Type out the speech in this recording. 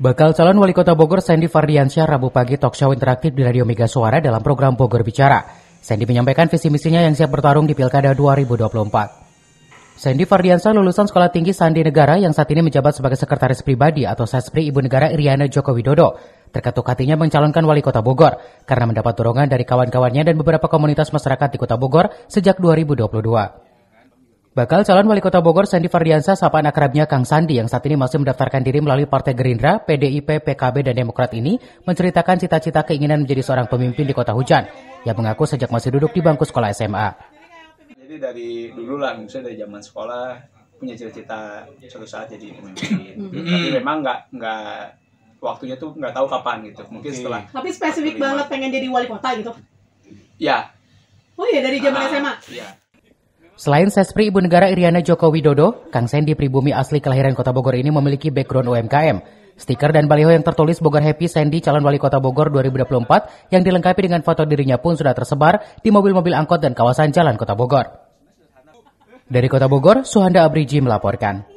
Bakal calon wali kota Bogor Sandy Fardiansyah Rabu pagi talk show interaktif di Radio Mega Suara dalam program Bogor Bicara. Sandy menyampaikan visi misinya yang siap bertarung di Pilkada 2024. Sandy Fardiansyah lulusan Sekolah Tinggi Sandi Negara yang saat ini menjabat sebagai Sekretaris Pribadi atau Sespri Ibu Negara Iriana Joko Widodo. Terketuk hatinya mencalonkan wali kota Bogor karena mendapat dorongan dari kawan-kawannya dan beberapa komunitas masyarakat di kota Bogor sejak 2022. Bakal calon wali kota Bogor Sandy Fardiansyah sapaan akrabnya Kang Sandi yang saat ini masih mendaftarkan diri melalui Partai Gerindra, PDIP, PKB, dan Demokrat ini menceritakan cita-cita keinginan menjadi seorang pemimpin di kota hujan yang mengaku sejak masih duduk di bangku sekolah SMA. Jadi dari dulu lah, misalnya dari zaman sekolah punya cita-cita suatu saat jadi pemimpin. Tapi memang nggak waktunya tuh nggak tahu kapan gitu. Mungkin setelah. Tapi spesifik banget pengen jadi wali kota gitu. Ya. Oh iya, dari zaman SMA. Iya. Selain Sespri Ibu Negara Iriana Joko Widodo, Kang Sandy pribumi asli kelahiran kota Bogor ini memiliki background UMKM. Stiker dan baliho yang tertulis Bogor Happy Sandy calon wali kota Bogor 2024 yang dilengkapi dengan foto dirinya pun sudah tersebar di mobil-mobil angkot dan kawasan jalan kota Bogor. Dari kota Bogor, Suhanda Abriji melaporkan.